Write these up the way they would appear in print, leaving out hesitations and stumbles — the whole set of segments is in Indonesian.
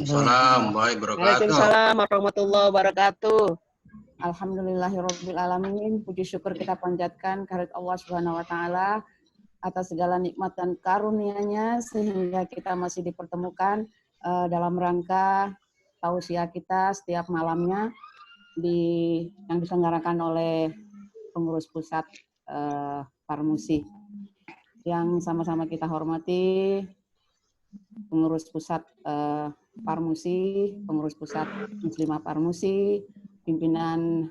Waalaikumsalam warahmatullahi wabarakatuh. Waalaikumsalam warahmatullahi wabarakatuh. Alhamdulillahirabbil alamin. Puji syukur kita panjatkan kehadirat Allah Subhanahu wa taala atas segala nikmat dan karunia-Nya sehingga kita masih dipertemukan dalam rangka tausiah kita setiap malamnya yang diselenggarakan oleh pengurus pusat Parmusi. Yang sama-sama kita hormati pengurus pusat Parmusi, pengurus pusat Muslimah Parmusi, pimpinan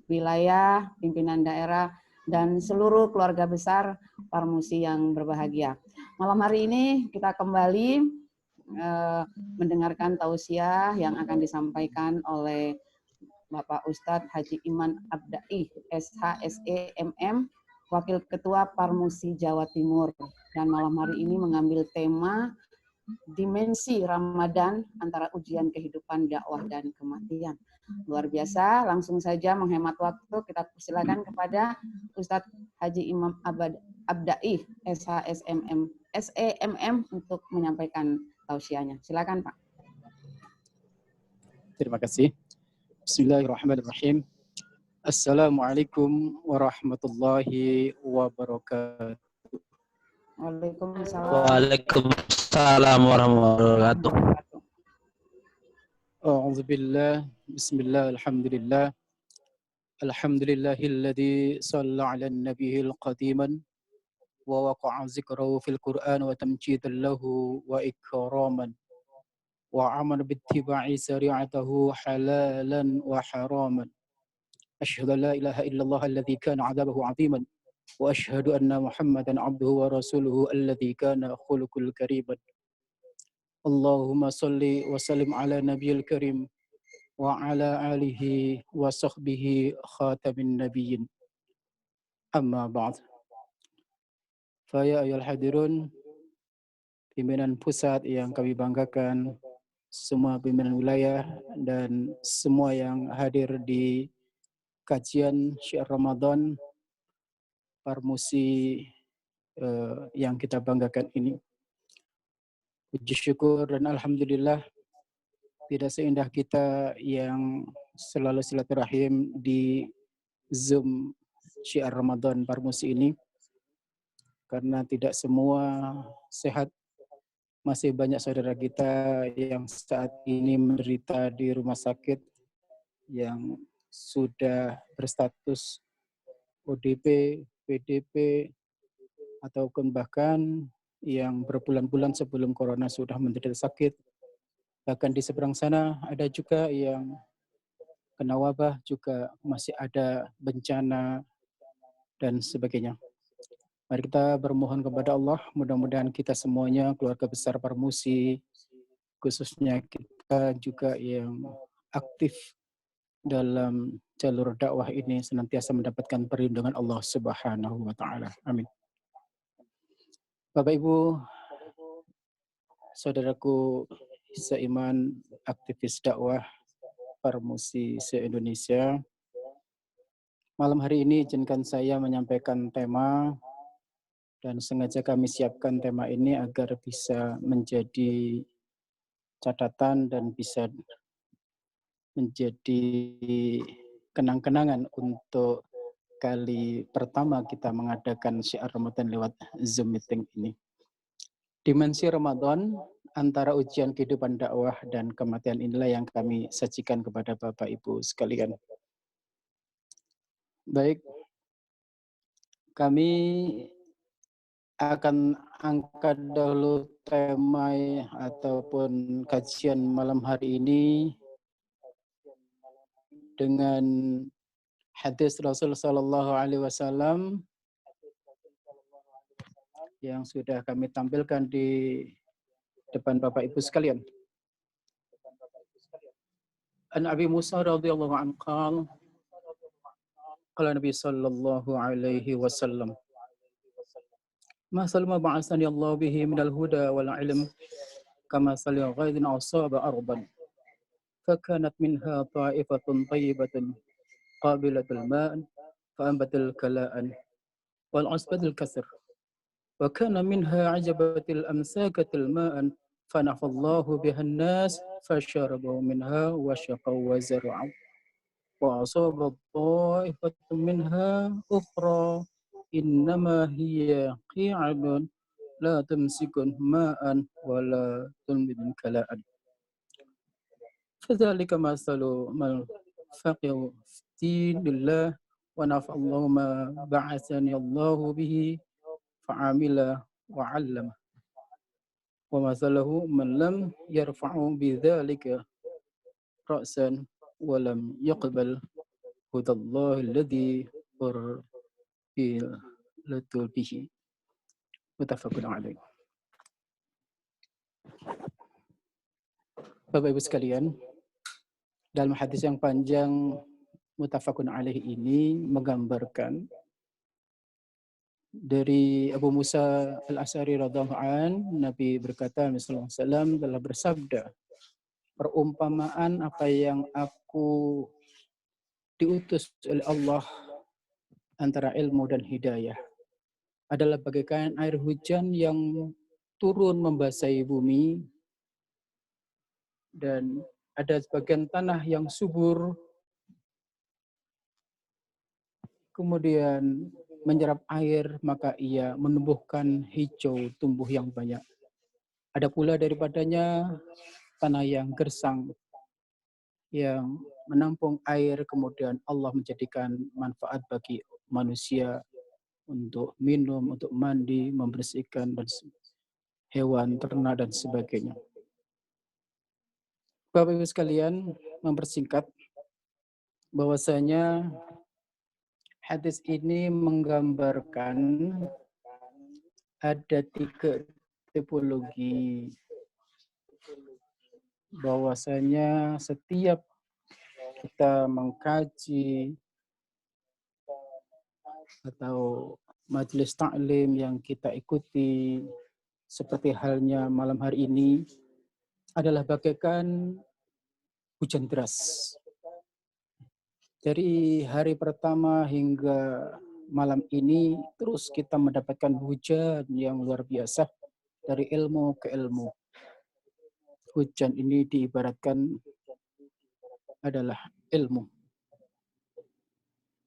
wilayah, pimpinan daerah, dan seluruh keluarga besar Parmusi yang berbahagia. Malam hari ini kita kembali mendengarkan tausiah yang akan disampaikan oleh Bapak Ustadz Haji Iman Abdai, SHSE MM, Wakil Ketua Parmusi Jawa Timur. Dan malam hari ini mengambil tema dimensi Ramadan antara ujian kehidupan, dakwah, dan kematian. Luar biasa, langsung saja menghemat waktu, kita persilakan kepada Ustadz Haji Imam Abdai, SEMM untuk menyampaikan tausiahnya. Silakan Pak. Terima kasih. Bismillahirrahmanirrahim. Assalamualaikum warahmatullahi wabarakatuh. Waalaikumsalam warahmatullahi wabarakatuh. A'udzubillah, bismillah, alhamdulillah. Alhamdulillahilladzi shalla 'alan nabiyil qadiman wa waqa'a zikrahu fil Qur'an wa tamjidan lahu wa ikraman wa amana bittiba'i syari'atahu halalan wa haraman. Asyhadu an la ilaha illallah alladzi kana 'adzabahu 'aziman wa asyhadu anna Muhammadan 'abduhu wa rasuluhu alladzi kana khuluqul kariman. Allahumma shalli wa sallim ala nabiyil karim wa ala alihi wa sahbihi khatamin nabiyyin. Amma ba'd. Fa ya ayyuhal hadirun, pimpinan pusat yang kami banggakan, semua pimpinan wilayah dan semua yang hadir di kajian Syiar Ramadan Parmusi yang kita banggakan ini. Puji syukur dan alhamdulillah, tidak seindah kita yang selalu silaturahim di Zoom Syiar Ramadan Parmusi ini, karena tidak semua sehat. Masih banyak saudara kita yang saat ini menderita di rumah sakit yang sudah berstatus ODP, PDP, ataupun bahkan yang berbulan-bulan sebelum corona sudah menderita sakit. Bahkan di seberang sana ada juga yang kena wabah, juga masih ada bencana dan sebagainya. Mari kita bermohon kepada Allah, mudah-mudahan kita semuanya, keluarga besar Parmusi, khususnya kita juga yang aktif dalam jalur dakwah ini senantiasa mendapatkan perlindungan Allah Subhanahu wa taala. Amin. Bapak Ibu, saudaraku seiman, aktivis dakwah Parmusi se-Indonesia, malam hari ini izinkan saya menyampaikan tema, dan sengaja kami siapkan tema ini agar bisa menjadi catatan dan bisa menjadi kenang-kenangan untuk kali pertama kita mengadakan Syiar Ramadan lewat Zoom meeting ini. Dimensi Ramadan antara ujian kehidupan dakwah dan kematian inilah yang kami sajikan kepada Bapak Ibu sekalian. Baik, kami akan angkat dahulu tema ataupun kajian malam hari ini dengan hadis Rasul Sallallahu Alaihi Wasallam yang sudah kami tampilkan di depan Bapak Ibu sekalian. An Abi Musa radhiyallahu anhu qala Nabi sallallahu alaihi wasallam, "Masal ma ba'atsani Allah bihi minal huda wal ilm kama sali ghaidin asaba arban fakanat minha ta'ifatun tayyibatun qabilatul ma'an fa'ambatul kala'an wal asbatul kasr wa kana minha ajabatil amsakatil ma'an fanafallahu bihan nas fasharabu minha wa syaqaw wa zar'u wa asabat ta'ifatun minha ukhra innama hiya qi'adun la tamsikun ma'an wa la tulmidun kala'an fadzalika masalu man faqihu fi dinillah wa nafa'allahu ma ba'athani Allahu bihi fa'amila wa 'allama wa masalahu man lam yarfa'u bidzalika ra'san wa lam yaqbal hudallahi alladhi ursiltu bihi muttafaqun alaih. Bapak Ibu sekalian, dalam hadis yang panjang muttafaqun alaih ini menggambarkan dari Abu Musa Al-Asy'ari radhiyallahu an, Nabi berkata, sallallahu alaihi wasallam telah bersabda, perumpamaan apa yang aku diutus oleh Allah antara ilmu dan hidayah adalah bagaikan air hujan yang turun membasahi bumi dan ada sebagian tanah yang subur kemudian menyerap air, maka ia menumbuhkan hijau tumbuh yang banyak. Ada pula daripadanya tanah yang gersang, yang menampung air, kemudian Allah menjadikan manfaat bagi manusia untuk minum, untuk mandi, membersihkan, dan hewan, ternak, dan sebagainya. Bapak Ibu sekalian, mempersingkat bahwasanya hadis ini menggambarkan ada 3 tipologi, bahwasanya setiap kita mengkaji atau majelis taklim yang kita ikuti seperti halnya malam hari ini adalah bagaikan hujan deras. Dari hari pertama hingga malam ini terus kita mendapatkan hujan yang luar biasa dari ilmu ke ilmu. Hujan ini diibaratkan adalah ilmu.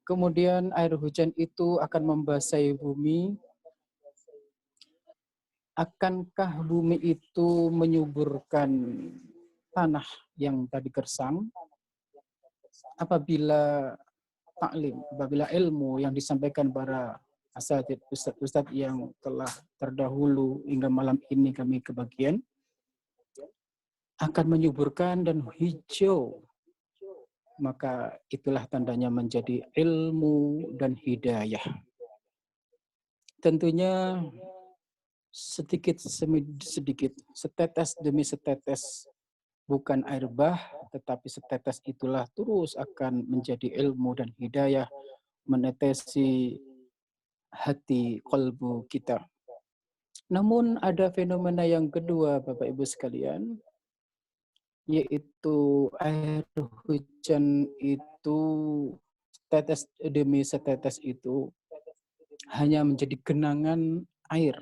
Kemudian air hujan itu akan membasahi bumi. Akankah bumi itu menyuburkan tanah yang tadi gersang? Apabila taklim, apabila ilmu yang disampaikan para asatidz, ustadz yang telah terdahulu hingga malam ini kami kebagian, akan menyuburkan dan hijau, maka itulah tandanya menjadi ilmu dan hidayah. Tentunya sedikit demi sedikit, setetes demi setetes, bukan air bah, tetapi setetes itulah terus akan menjadi ilmu dan hidayah, menetesi hati kolbu kita. Namun ada fenomena yang kedua, Bapak Ibu sekalian, yaitu air hujan itu setetes demi setetes itu hanya menjadi genangan air,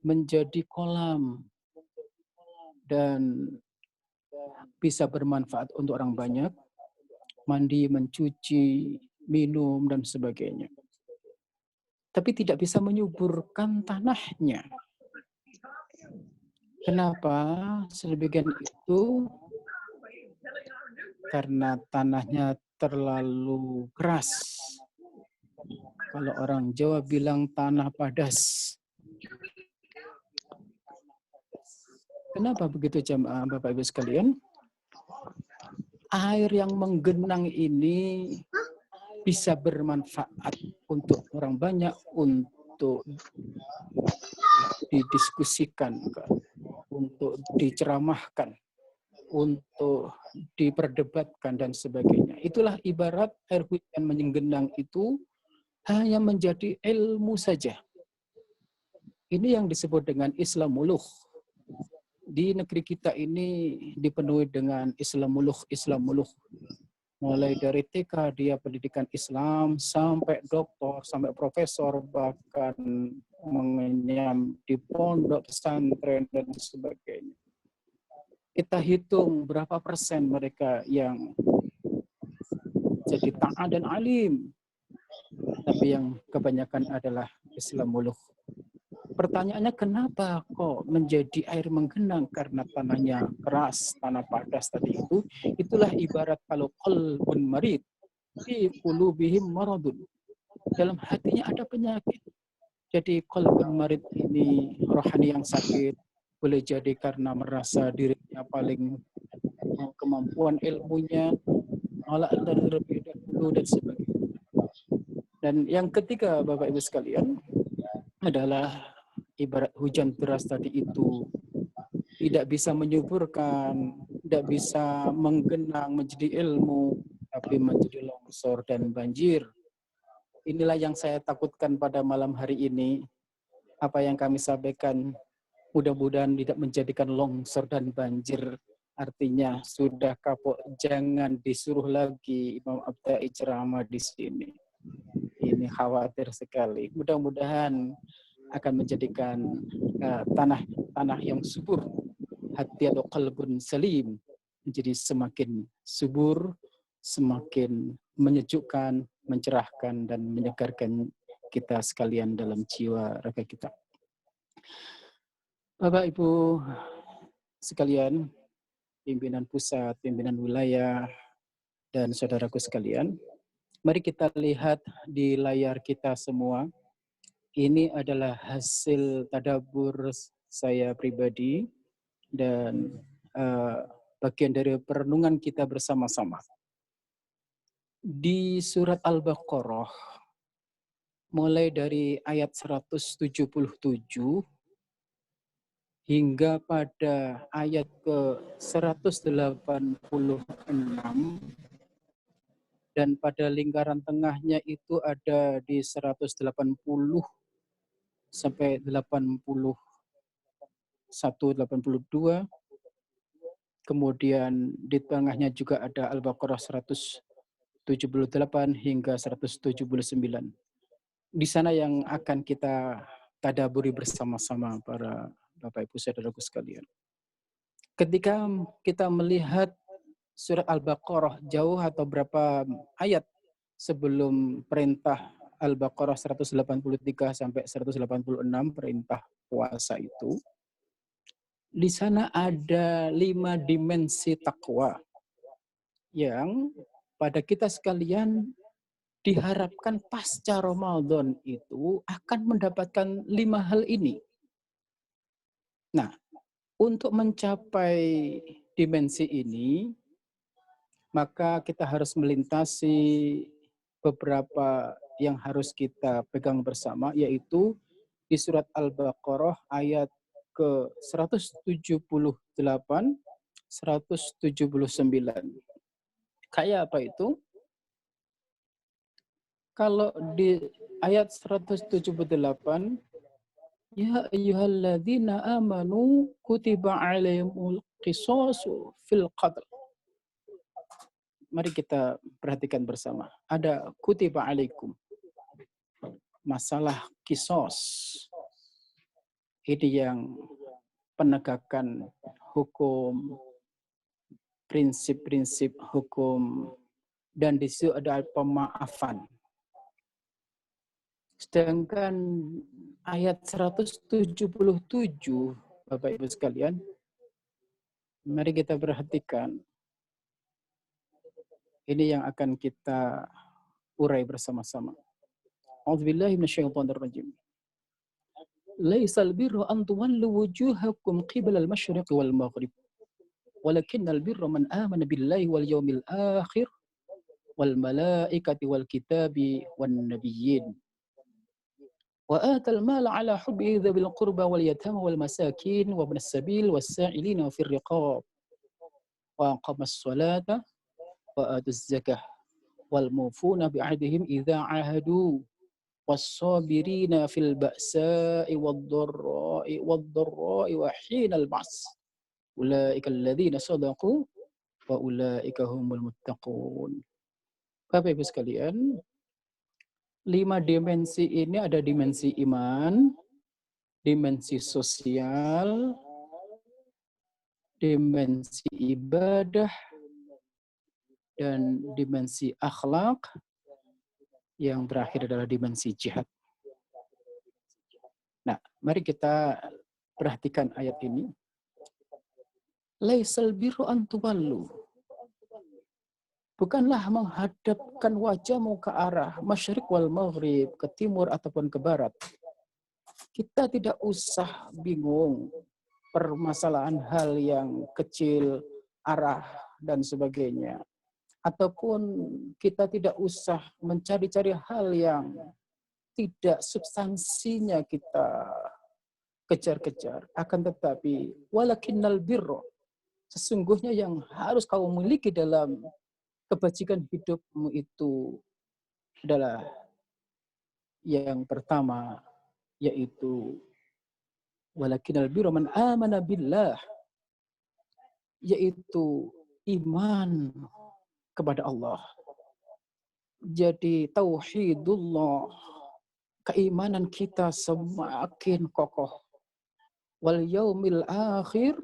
menjadi kolam, dan bisa bermanfaat untuk orang banyak, mandi, mencuci, minum, dan sebagainya. Tapi tidak bisa menyuburkan tanahnya. Kenapa sedemikian itu? Karena tanahnya terlalu keras. Kalau orang Jawa bilang tanah padas. Kenapa begitu jamaah Bapak Ibu sekalian? Air yang menggenang ini bisa bermanfaat untuk orang banyak, untuk didiskusikan, untuk diceramahkan, untuk diperdebatkan, dan sebagainya. Itulah ibarat air hujan menggenang itu hanya menjadi ilmu saja. Ini yang disebut dengan Islamuluh. Di negeri kita ini dipenuhi dengan Islamuluh. Mulai dari TK dia pendidikan Islam sampai doktor, sampai profesor, bahkan mengenyam di pondok pesantren dan sebagainya. Kita hitung berapa persen mereka yang jadi ta'ah dan alim, tapi yang kebanyakan adalah Islam muluh. Pertanyaannya kenapa kok menjadi air menggenang? Karena tanahnya keras, tanah padas tadi itu. Itulah ibarat kalau qalbun marid, fi qulubihim maradun. Dalam hatinya ada penyakit. Jadi qalbun marid ini rohani yang sakit. Boleh jadi karena merasa dirinya paling kemampuan ilmunya, malah terlebih dahulu dan sebagainya. Dan yang ketiga, Bapak Ibu sekalian, adalah ibarat hujan deras tadi itu tidak bisa menyuburkan, tidak bisa menggenang menjadi ilmu, tapi menjadi longsor dan banjir. Inilah yang saya takutkan pada malam hari ini. Apa yang kami sampaikan mudah-mudahan tidak menjadikan longsor dan banjir. Artinya sudah kapok, jangan disuruh lagi Imam Abtai ceramah di sini. Ini khawatir sekali. Mudah-mudahan akan menjadikan tanah yang subur, hati atau qalbun salim, menjadi semakin subur, semakin menyejukkan, mencerahkan, dan menyegarkan kita sekalian dalam jiwa raga kita. Bapak Ibu sekalian, pimpinan pusat, pimpinan wilayah, dan saudaraku sekalian, mari kita lihat di layar kita semua. Ini adalah hasil tadabbur saya pribadi dan bagian dari perenungan kita bersama-sama. Di surat Al-Baqarah, mulai dari ayat 177 hingga pada ayat ke-186, dan pada lingkaran tengahnya itu ada di 180 sampai 81, 82. Kemudian di tengahnya juga ada Al-Baqarah 178 hingga 179. Di sana yang akan kita tadaburi bersama-sama para Bapak Ibu saudaraku sekalian. Ketika kita melihat surat Al-Baqarah jauh atau berapa ayat sebelum perintah Al-Baqarah 183 sampai 186 perintah puasa itu, di sana ada 5 dimensi takwa yang pada kita sekalian diharapkan pasca Ramadan itu akan mendapatkan 5 hal ini. Nah, untuk mencapai dimensi ini, maka kita harus melintasi beberapa yang harus kita pegang bersama, yaitu di surat Al-Baqarah ayat ke-178, 179. Kayak apa itu? Kalau di ayat 178, ya ayyuhalladzina amanu kutiba alaihimul qisasu fil qatl. Mari kita perhatikan bersama. Ada kutiba alaikum. Masalah kisos. Ini yang penegakan hukum, prinsip-prinsip hukum, dan di situ ada pemaafan. Sedangkan ayat 177, Bapak Ibu sekalian, mari kita perhatikan. Ini yang akan kita urai bersama-sama. A'udzubillahi minasyaitonir rajim. Laisal birru an tuwallu wujuhakum qibala al-masyriq wal maghrib. Walakinnal birra man amana billahi wal yawmil akhir wal malaikati wal kitabi wan nabiyyin. Wa atal mala ala hubbihi dhabil qurba wal yatama wal masakin wa ibnas sabil was sa'ilina fir riqab. Wa aqamas salata wa atuz zakah wal mufuna bi'ahdihim idza 'ahadu was-sabirina fil ba'sa'i wad-dharra'i wa hinal ba's. Ulaika alladziina shadaqu wa ulaika humul muttaqun. Bapak Ibu sekalian, 5 dimensi ini ada dimensi iman, dimensi sosial, dimensi ibadah, dan dimensi akhlak. Yang terakhir adalah dimensi jihad. Nah, mari kita perhatikan ayat ini. Laisal birru an tuwallu. Bukanlah menghadapkan wajahmu ke arah masyriq wal maghrib, ke timur ataupun ke barat. Kita tidak usah bingung permasalahan hal yang kecil, arah, dan sebagainya. Ataupun kita tidak usah mencari-cari hal yang tidak substansinya kita kejar-kejar. Akan tetapi, walakinnal birro, sesungguhnya yang harus kau miliki dalam kebajikan hidupmu itu adalah yang pertama, yaitu walakinnal birro man amana billah, yaitu iman kepada Allah. Jadi tauhidullah, keimanan kita semakin kokoh. Wal yaumil akhir,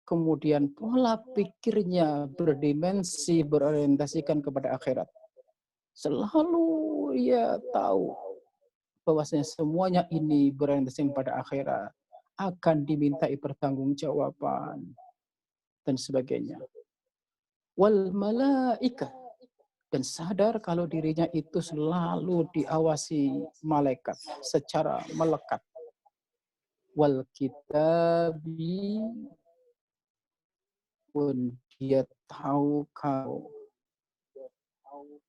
kemudian pola pikirnya berdimensi, berorientasikan kepada akhirat. Selalu ia tahu bahwasanya semuanya ini berorientasi pada akhirat, akan dimintai pertanggungjawaban dan sebagainya. Wal malaika, dan sadar kalau dirinya itu selalu diawasi malaikat secara melekat. Wal kitabi, pun dia tahu kalau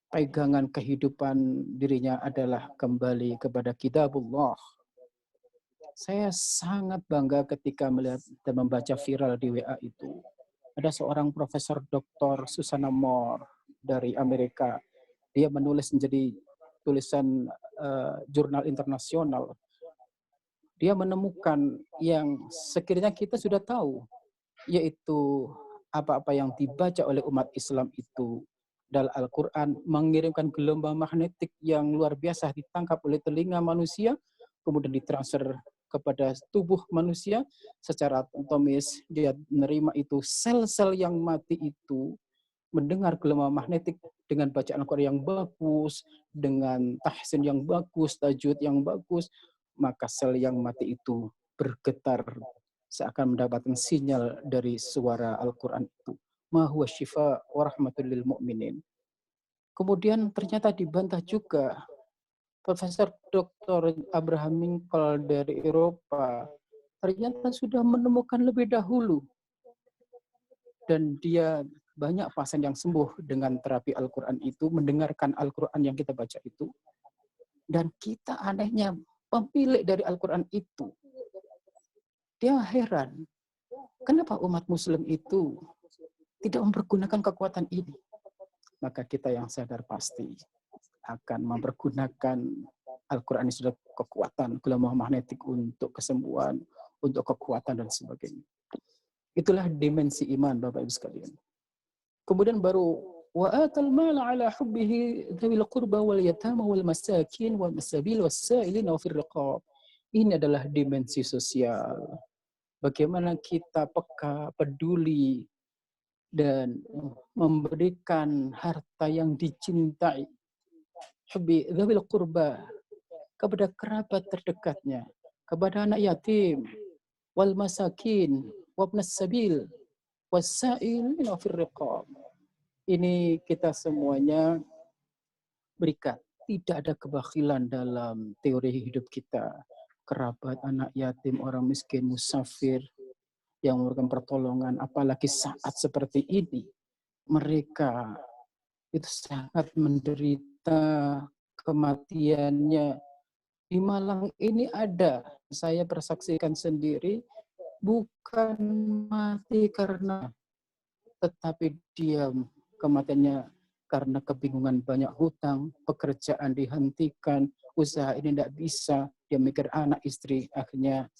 pegangan kehidupan dirinya adalah kembali kepada kitabullah. Saya sangat bangga ketika melihat dan membaca viral di WA itu. Ada seorang Profesor Dr. Susana Moore dari Amerika. Dia menulis menjadi tulisan jurnal internasional. Dia menemukan yang sekiranya kita sudah tahu, yaitu apa-apa yang dibaca oleh umat Islam itu dalam Al-Quran mengirimkan gelombang magnetik yang luar biasa ditangkap oleh telinga manusia, kemudian ditransfer kepada tubuh manusia secara otomatis. Dia menerima itu, sel-sel yang mati itu mendengar gelombang magnetik dengan bacaan Al-Quran yang bagus, dengan tahsin yang bagus, tajwid yang bagus, maka sel yang mati itu bergetar seakan mendapatkan sinyal dari suara Al-Quran itu. Ma huwa syifa wa rahmatul lil mu'minin. Kemudian ternyata dibantah juga. Profesor Dr. Abraham Lincoln dari Eropa ternyata sudah menemukan lebih dahulu. Dan dia banyak pasien yang sembuh dengan terapi Al-Quran itu, mendengarkan Al-Quran yang kita baca itu. Dan kita anehnya pemilik dari Al-Quran itu. Dia heran, kenapa umat muslim itu tidak mempergunakan kekuatan ini? Maka kita yang sadar pasti akan mempergunakan Al-Quran ini sudah kekuatan, gelombang magnetik untuk kesembuhan, untuk kekuatan dan sebagainya. Itulah dimensi iman, Bapak Ibu sekalian. Kemudian baru wa atal mala ala hubbihi dzawil qurba wal yatama wal masakin wal masabil was sa'ilin wa fir riqab. Ini adalah dimensi sosial. Bagaimana kita peka, peduli, dan memberikan harta yang dicintai. Hubbi dzawil qurba, kepada kerabat terdekatnya, kepada anak yatim, wal masakin, wabnas sabil, wasail wa fir riqab. Ini kita semuanya berikan. Tidak ada kebakhilan dalam teori hidup kita. Kerabat, anak yatim, orang miskin, musafir yang memberikan pertolongan, apalagi saat seperti ini. Mereka itu sangat menderita kematiannya. Di Malang ini ada, saya persaksikan sendiri, bukan mati karena, tetapi dia kematiannya karena kebingungan, banyak hutang, pekerjaan dihentikan, usaha ini tidak bisa, dia mikir anak istri, akhirnya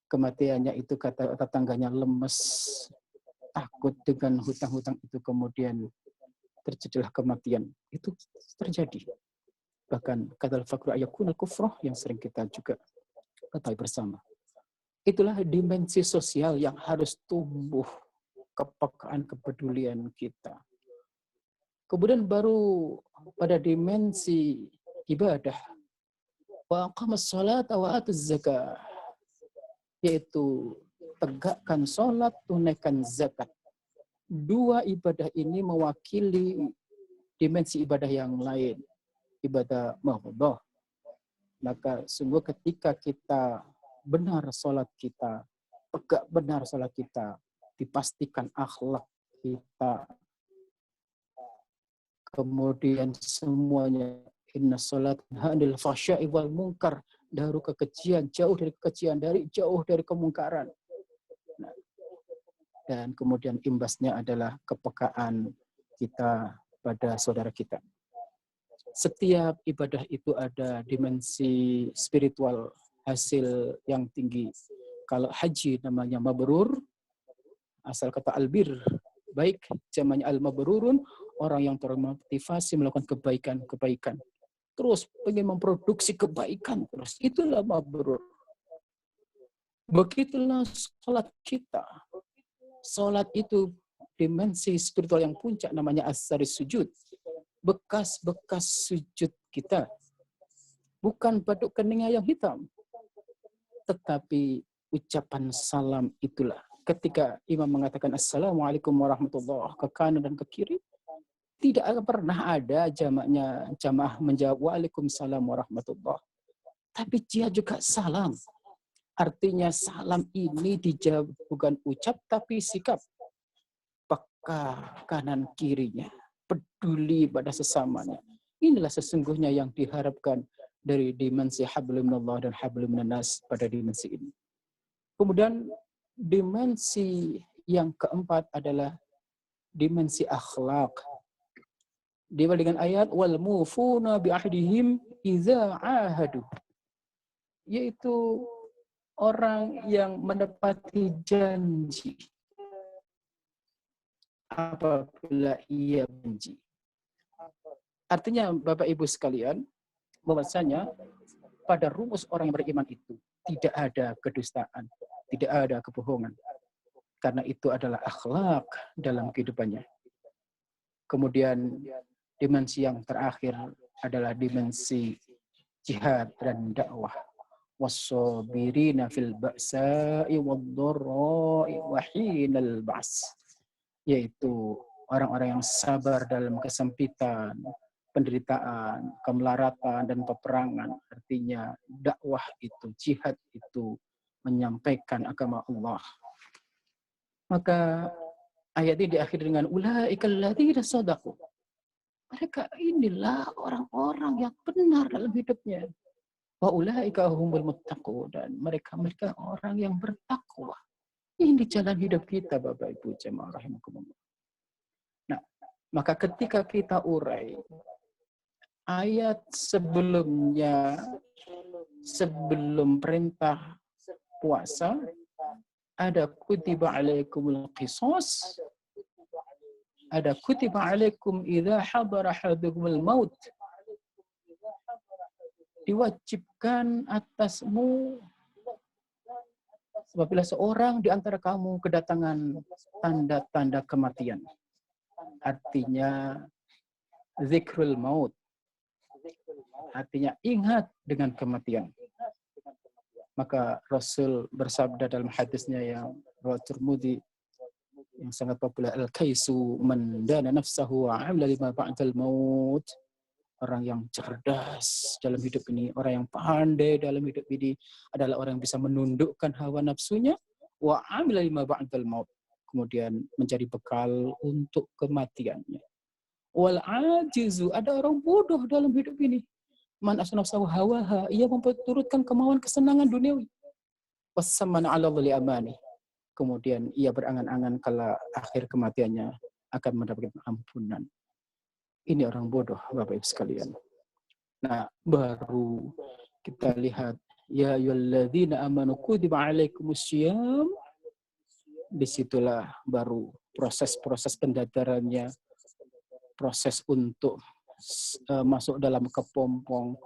kematiannya itu kata tetangganya lemes, takut dengan hutang-hutang itu kemudian terjadilah kematian. Itu terjadi. Bahkan kata al-faqru ayakunul kufroh yang sering kita juga ketahui bersama. Itulah dimensi sosial yang harus tumbuh, kepekaan, kepedulian kita. Kemudian baru pada dimensi ibadah, wa aqamas shalat wa atuz zakah, yaitu tegakkan sholat, tunaikan zakat. Dua ibadah ini mewakili dimensi ibadah yang lain, ibadah mahdoh. Maka sungguh ketika kita benar sholat kita, tegak benar sholat kita, dipastikan akhlak kita, kemudian semuanya inna sholat hanil fahsya'i wal munkar, dari kekejian, jauh dari kekejian, jauh dari kemungkaran. Nah, dan kemudian imbasnya adalah kepekaan kita pada saudara kita. Setiap ibadah itu ada dimensi spiritual, hasil yang tinggi. Kalau haji namanya mabrur, asal kata albir, baik, jamannya al-mabrurun, orang yang termotivasi melakukan kebaikan-kebaikan. Terus pengen memproduksi kebaikan terus. Itulah mabrur. Begitulah sholat kita. Sholat itu dimensi spiritual yang puncak, namanya as-saris sujud. Bekas-bekas sujud kita. Bukan batu keningnya yang hitam. Tetapi ucapan salam itulah. Ketika imam mengatakan assalamualaikum warahmatullahi ke kanan dan ke kiri, tidak akan pernah ada jamaah menjawab waalaikumsalam warahmatullahi. Tapi dia juga salam. Artinya salam ini dijawab bukan ucap tapi sikap. Peka kanan kirinya, peduli pada sesamanya. Inilah sesungguhnya yang diharapkan dari dimensi hablum minallah dan hablum minan-nas pada dimensi ini. Kemudian dimensi yang keempat adalah dimensi akhlak. Diwali dengan ayat wal mufuna bi ahdihim idza ahadu, yaitu orang yang menepati janji apabila ia benci. Artinya Bapak Ibu sekalian, bahwasanya pada rumus orang yang beriman itu tidak ada kedustaan, tidak ada kebohongan. Karena itu adalah akhlak dalam kehidupannya. Kemudian dimensi yang terakhir adalah dimensi jihad dan dakwah. Was-sabirina fil ba'sa'i wad-dharra'i wa hinal ba's. Yaitu orang-orang yang sabar dalam kesempitan, penderitaan, kemelaratan, dan peperangan. Artinya dakwah itu, jihad itu menyampaikan agama Allah. Maka ayat ini diakhiri dengan ulaikal ladzina shadaqu. Mereka inilah orang-orang yang benar dalam hidupnya. Wa ulaika humul muttaqun, dan mereka orang yang bertakwa. Ini jalan hidup kita Bapak Ibu jemaah rahimakumullah. Nah, maka ketika kita urai ayat sebelumnya, sebelum perintah puasa, ada kutiba alaikumul qisas, ada kutiba alaikum idza hadara ahadukumul maut. Diwajibkan atasmu apabila seorang di antara kamu kedatangan tanda-tanda kematian. Artinya zikrul maut. Artinya ingat dengan kematian. Maka Rasul bersabda dalam hadisnya yang riwayat Tirmidzi yang sangat populer, al-kaisu man dana nafsahu wa 'amila lima ba'dal maut. Orang yang cerdas dalam hidup ini, orang yang pandai dalam hidup ini adalah orang yang bisa menundukkan hawa nafsunya, wa 'amila lima ba'dal maut, kemudian mencari bekal untuk kematiannya. Wal ajizu, ada orang bodoh dalam hidup ini. Man asnafsahu hawaha, ia memperturutkan kemauan kesenangan duniawi. Wassamana 'ala li amani. Kemudian ia berangan-angan kala akhir kematiannya akan mendapatkan ampunan. Ini orang bodoh Bapak Ibu sekalian. Nah, baru kita lihat ya ayyuhalladzina amanu kutiba alaikumussyiyam. Disitulah baru proses-proses pendadarannya, proses untuk masuk dalam kepompong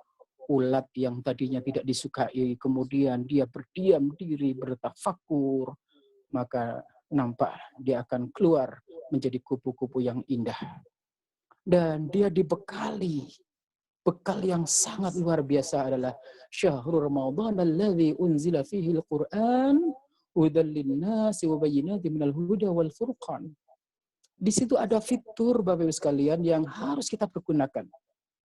ulat yang tadinya tidak disukai, kemudian dia berdiam diri, bertafakur, maka nampak dia akan keluar menjadi kupu-kupu yang indah. Dan dia dibekali, bekal yang sangat luar biasa adalah syahrul Ramadan alladzi unzila fihi al-Qur'an hudan lin-nasi wa bayyinatin minal huda wal furqan. Di situ ada fitur Bapak Ibu sekalian yang harus kita pergunakan.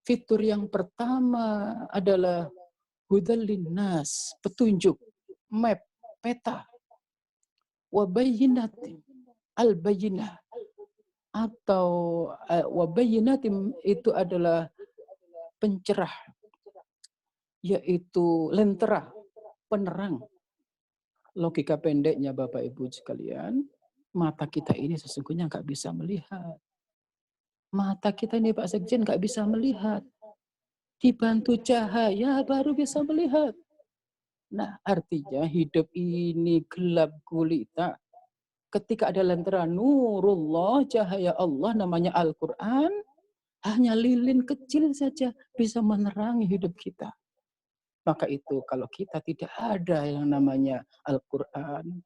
Fitur yang pertama adalah hudal linnas, petunjuk, map, peta. Wa bayyinatin, al-bayyinah. Atau wa bayyinatin itu adalah pencerah, yaitu lentera, penerang. Logika pendeknya Bapak Ibu sekalian, mata kita ini sesungguhnya nggak bisa melihat. Mata kita ini Pak Sekjen nggak bisa melihat. Dibantu cahaya baru bisa melihat. Nah, artinya hidup ini gelap gulita. Ketika ada lentera nurullah, cahaya Allah namanya Al-Quran, hanya lilin kecil saja bisa menerangi hidup kita. Maka itu kalau kita tidak ada yang namanya Al-Quran,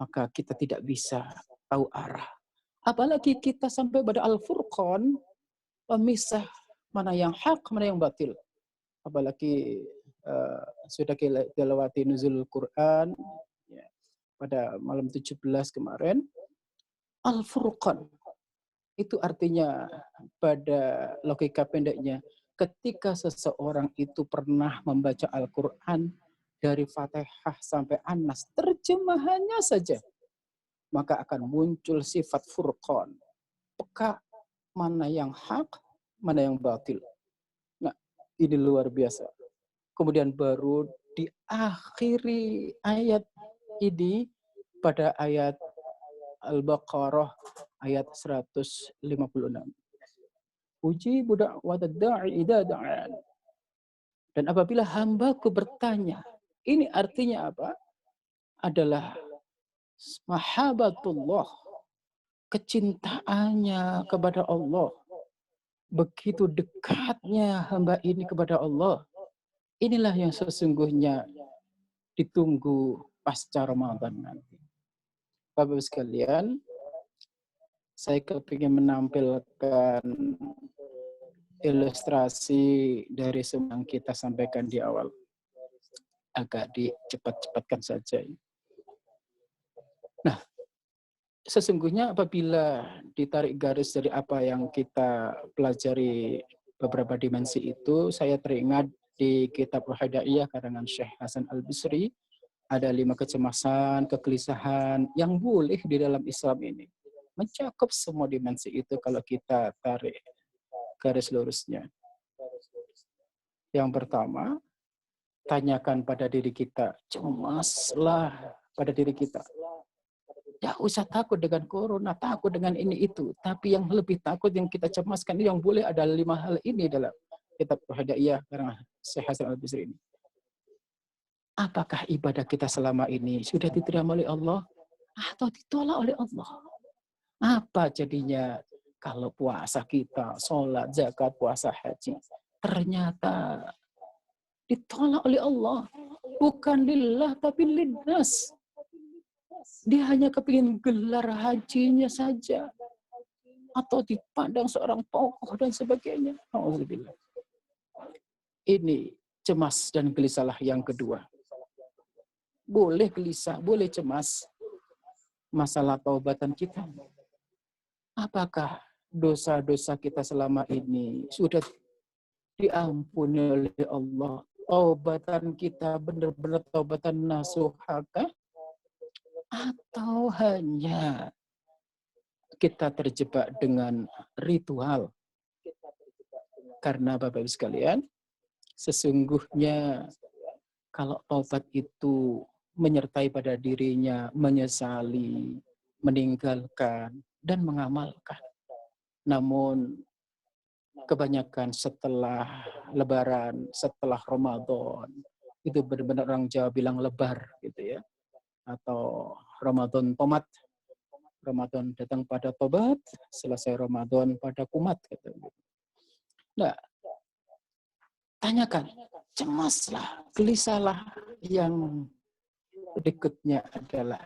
maka kita tidak bisa tahu arah. Apalagi kita sampai pada Al-Furqan, pemisah mana yang hak, mana yang batil. Apalagi sudah kita lewati nuzul Quran ya, pada malam 17 kemarin. Al-Furqan itu artinya pada logika pendeknya, ketika seseorang itu pernah membaca Al-Quran dari Fatihah sampai An-Nas, terjemahannya saja, maka akan muncul sifat furqan, peka mana yang hak, mana yang batil. Nah, ini luar biasa. Kemudian baru diakhiri ayat ini pada ayat Al-Baqarah ayat 156. Uji budak wadadda'i idza da'an. Dan apabila hambaku bertanya, ini artinya apa? Adalah mahabbatullah, kecintaannya kepada Allah. Begitu dekatnya hamba ini kepada Allah. Inilah yang sesungguhnya ditunggu pasca Ramadan nanti. Bapak-Ibu sekalian, saya kepingin menampilkan ilustrasi dari semua yang kita sampaikan di awal. Agak dicepat-cepatkan saja. Nah, sesungguhnya apabila ditarik garis dari apa yang kita pelajari beberapa dimensi itu, saya teringat di kitab Al-Hidaiyah karangan Syekh Hasan Al-Bisri, ada 5 kecemasan, kegelisahan yang boleh di dalam Islam ini. Mencakup semua dimensi itu kalau kita tarik garis lurusnya. Yang pertama, tanyakan pada diri kita, cemaslah pada diri kita. Ya usah takut dengan corona, takut dengan ini itu. Tapi yang lebih takut, yang kita cemaskan, yang boleh ada 5 hal ini dalam kitab Al-Hidaiyah karena Syekh Hasan Al-Bisri ini. Apakah ibadah kita selama ini sudah diterima oleh Allah atau ditolak oleh Allah? Apa jadinya kalau puasa kita, sholat, zakat, puasa, haji, ternyata ditolak oleh Allah. Bukan lillah, tapi linnas. Dia hanya kepingin gelar hajinya saja. Atau dipandang seorang tokoh dan sebagainya. Alhamdulillah. Ini cemas dan gelisahlah yang kedua. Boleh gelisah, boleh cemas. Masalah taubatan kita. Apakah dosa-dosa kita selama ini sudah diampuni oleh Allah? Taubatan kita benar-benar taubatan nasuhakah? Atau hanya kita terjebak dengan ritual? Karena Bapak-Ibu sekalian, sesungguhnya kalau taubat itu menyertai pada dirinya, menyesali, meninggalkan, dan mengamalkan. Namun kebanyakan setelah Lebaran, setelah Ramadan, itu benar-benar orang Jawa bilang lebar gitu ya, atau Ramadan tomat. Ramadan datang pada tobat, selesai Ramadan pada kumat. Kata. Nah, tanyakan, cemaslah, gelisahlah. Yang berikutnya adalah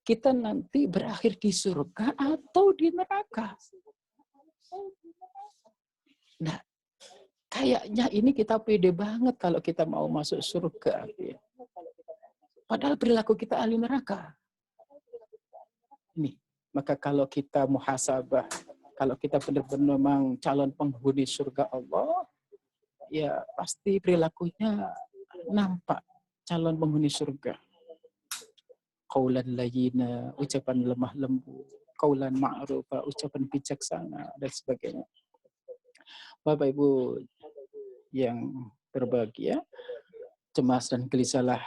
kita nanti berakhir di surga atau di neraka. Nah, kayaknya ini kita pede banget kalau kita mau masuk surga. Padahal perilaku kita ahli neraka. Ini, maka kalau kita muhasabah, kalau kita benar-benar memang calon penghuni surga Allah, ya pasti perilakunya nampak calon penghuni surga. Qaulan layyina, ucapan lemah lembut, qaulan ma'rufa, ucapan bijaksana, dan sebagainya. Bapak Ibu yang berbahagia, cemas dan gelisahlah.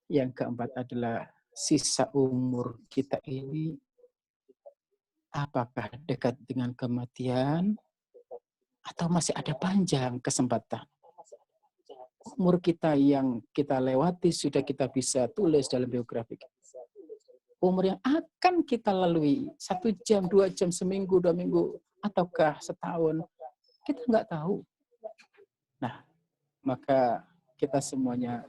Yang keempat adalah sisa umur kita ini apakah dekat dengan kematian atau masih ada panjang kesempatan. Umur kita yang kita lewati sudah kita bisa tulis dalam biografi. Umur yang akan kita lalui 1 jam, 2 jam, seminggu, 2 minggu, ataukah setahun, kita nggak tahu. Nah, maka kita semuanya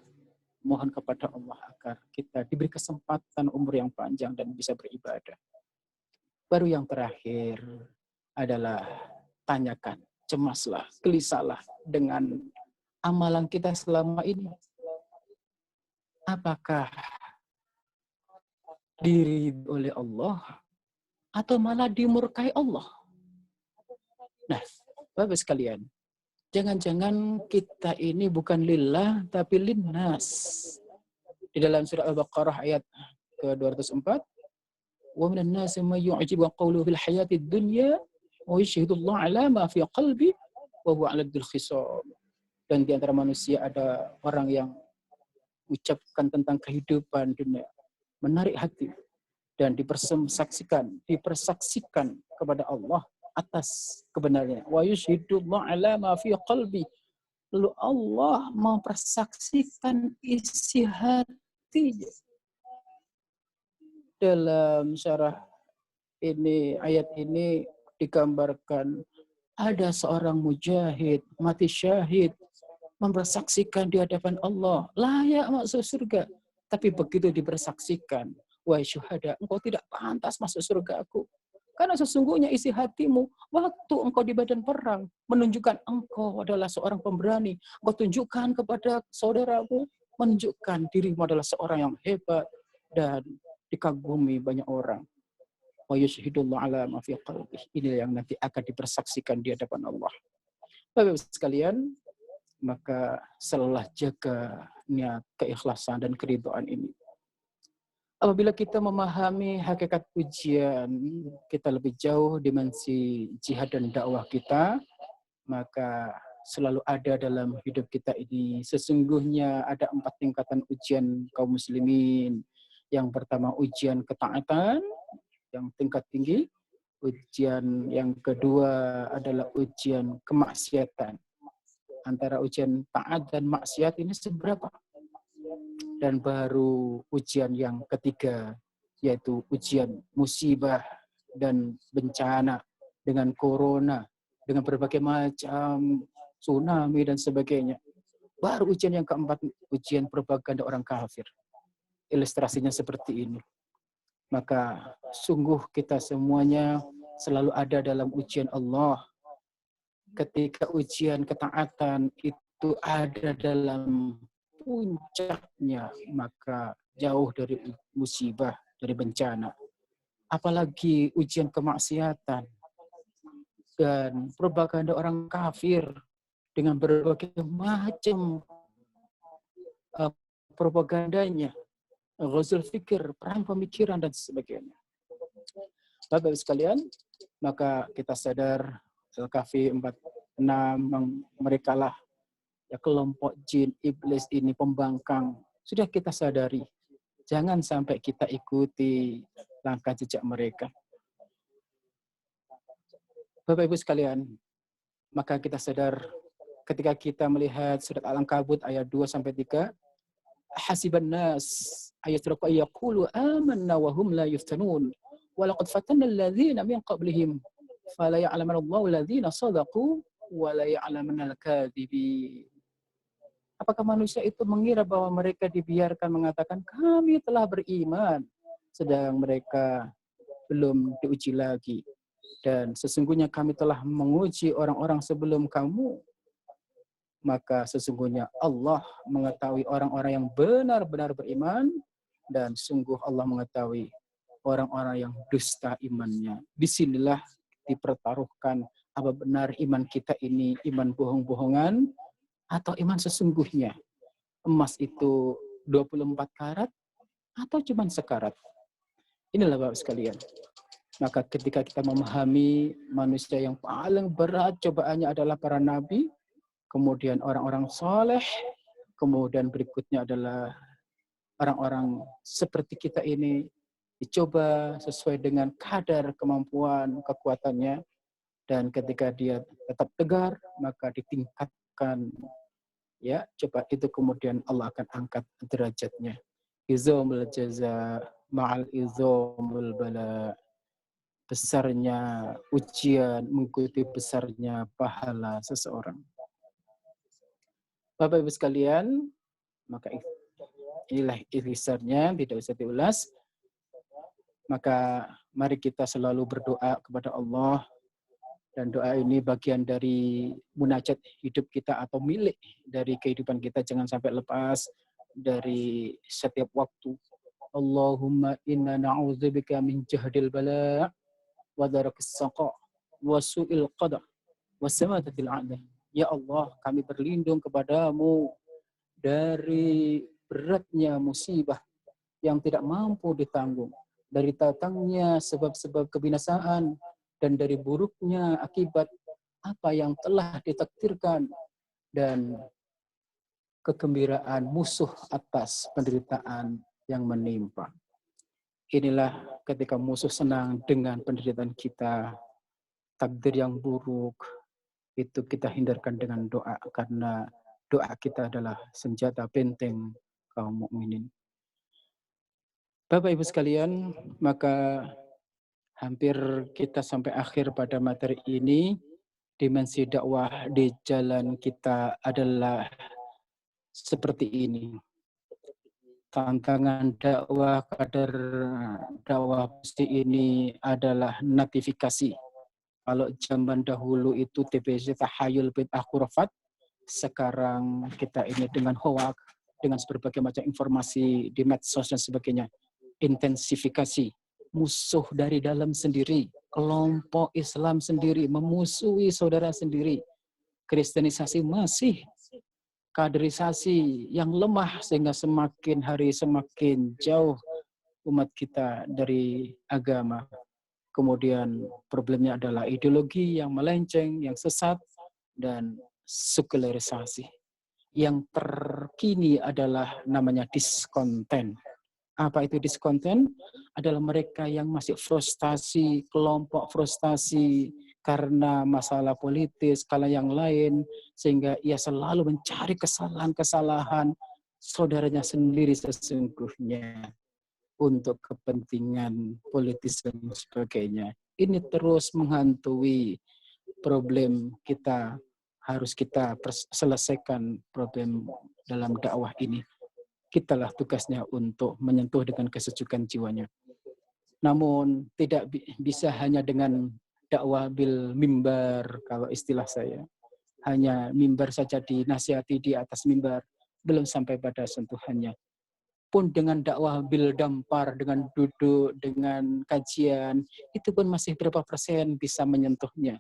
mohon kepada Allah agar kita diberi kesempatan umur yang panjang dan bisa beribadah. Baru yang terakhir adalah tanyakan, cemaslah, gelisahlah dengan amalan kita selama ini. Apakah diridhoi oleh Allah atau malah dimurkai Allah? Nah, Bapak sekalian, jangan-jangan kita ini bukan lillah, tapi linnas. Di dalam surah Al-Baqarah ayat ke-204, wa minan nasi may yu'jibu qawluhu fil hayatid dunya wa yashhadu Allah 'ala ma fi qalbi wa huwa 'ala dzil khisam. Dan di antara manusia ada orang yang ucapkan tentang kehidupan dunia, menarik hati dan dipersaksikan kepada Allah atas kebenarannya. Wa yashhadu Allah 'ala ma fi qalbi. Lalu Allah mempersaksikan isi hatinya. Dalam syarah ini, ayat ini digambarkan ada seorang mujahid, mati syahid, mempersaksikan di hadapan Allah, layak masuk surga. Tapi begitu dipersaksikan, wahai syuhada, engkau tidak pantas masuk surga aku. Karena sesungguhnya isi hatimu, waktu engkau di badan perang, menunjukkan engkau adalah seorang pemberani. Engkau tunjukkan kepada saudaramu, menunjukkan dirimu adalah seorang yang hebat dan dikagumi banyak orang. Wa yushhidullah ala ma fi qalbih. Ini yang nanti akan dipersaksikan di hadapan Allah. Bapak sekalian, maka selalu jaga niat keikhlasan dan keridhaan ini. Apabila kita memahami hakikat ujian, kita lebih jauh dimensi jihad dan dakwah kita, maka selalu ada dalam hidup kita ini. Sesungguhnya ada 4 tingkatan ujian kaum muslimin. Yang pertama ujian ketaatan, yang tingkat tinggi. Ujian yang kedua adalah ujian kemaksiatan. Antara ujian taat dan maksiat ini seberapa? Dan baru ujian yang ketiga, yaitu ujian musibah dan bencana dengan corona, dengan berbagai macam tsunami dan sebagainya. Baru ujian yang keempat, ujian propaganda orang kafir. Ilustrasinya seperti ini. Maka sungguh kita semuanya selalu ada dalam ujian Allah. Ketika ujian ketaatan itu ada dalam puncaknya, maka jauh dari musibah, dari bencana. Apalagi ujian kemaksiatan dan propaganda orang kafir dengan berbagai macam propagandanya, ghazul fikir, perang pemikiran dan sebagainya. Bapak sekalian, maka kita sadar Al-Kahfi 46 mereka lah ya kelompok jin iblis ini pembangkang. Sudah kita sadari, jangan sampai kita ikuti langkah jejak mereka. Bapak Ibu sekalian, maka kita sadar ketika kita melihat surat Al-Ankabut ayat 2-3, hasiban nas ayat yaqulu amanna wa hum la yuftanun walaqad fatanna alladzina min qablihim fala ya'lamanna Allahu alladzina shadaqu wa la ya'lamanna al-kadzibin. Apakah manusia itu mengira bahwa mereka dibiarkan mengatakan kami telah beriman, sedang mereka belum diuji lagi. Dan sesungguhnya kami telah menguji orang-orang sebelum kamu. Maka sesungguhnya Allah mengetahui orang-orang yang benar-benar beriman, dan sungguh Allah mengetahui orang-orang yang dusta imannya. Disinilah dipertaruhkan apa benar iman kita ini iman bohong-bohongan atau iman sesungguhnya. Emas itu 24 karat atau cuma sekarat. Inilah Bapak sekalian. Maka ketika kita memahami manusia yang paling berat cobaannya adalah para nabi, kemudian orang-orang soleh, kemudian berikutnya adalah orang-orang seperti kita ini dicoba sesuai dengan kadar kemampuan, kekuatannya, dan ketika dia tetap tegar, maka ditingkatkan. Ya, coba itu kemudian Allah akan angkat derajatnya. Izamul jaza ma'al izamul bala. Besarnya ujian mengikuti besarnya pahala seseorang. Bapak Ibu sekalian, maka inilah ikhtisarnya, tidak usah diulas. Maka mari kita selalu berdoa kepada Allah. Dan doa ini bagian dari munajat hidup kita atau milik dari kehidupan kita. Jangan sampai lepas dari setiap waktu. Allahumma inna na'udzubika min jahdil bala' wa darakis saqa' wa su'il qada' wa samadatil a'la. Ya Allah, kami berlindung kepadamu dari beratnya musibah yang tidak mampu ditanggung, dari datangnya sebab-sebab kebinasaan, dan dari buruknya akibat apa yang telah ditakdirkan, dan kegembiraan musuh atas penderitaan yang menimpa. Inilah ketika musuh senang dengan penderitaan kita, takdir yang buruk, itu kita hindarkan dengan doa, karena doa kita adalah senjata benteng kaum mukminin. Bapak Ibu sekalian, maka hampir kita sampai akhir pada materi ini. Dimensi dakwah di jalan kita adalah seperti ini. Tantangan dakwah, kadar dakwah pasti ini adalah notifikasi. Kalau zaman dahulu itu TBC tahayul bid'ah khurafat, sekarang kita ini dengan hoak, dengan berbagai macam informasi di medsos dan sebagainya. Intensifikasi. Musuh dari dalam sendiri, kelompok Islam sendiri memusuhi saudara sendiri. Kristenisasi masih, kaderisasi yang lemah sehingga semakin hari semakin jauh umat kita dari agama. Kemudian problemnya adalah ideologi yang melenceng, yang sesat, dan sekularisasi. Yang terkini adalah namanya diskonten. Apa itu diskonten? Adalah mereka yang masih frustasi, kelompok frustasi karena masalah politis, skala yang lain, sehingga ia selalu mencari kesalahan-kesalahan saudaranya sendiri sesungguhnya untuk kepentingan politis dan sebagainya. Ini terus menghantui problem kita, harus kita selesaikan problem dalam dakwah ini. Kitalah tugasnya untuk menyentuh dengan kesejukan jiwanya. Namun tidak bisa hanya dengan dakwah bil mimbar, kalau istilah saya. Hanya mimbar saja dinasihati di atas mimbar, belum sampai pada sentuhannya. Pun dengan dakwah bil dampar, dengan duduk, dengan kajian, itu pun masih berapa persen bisa menyentuhnya.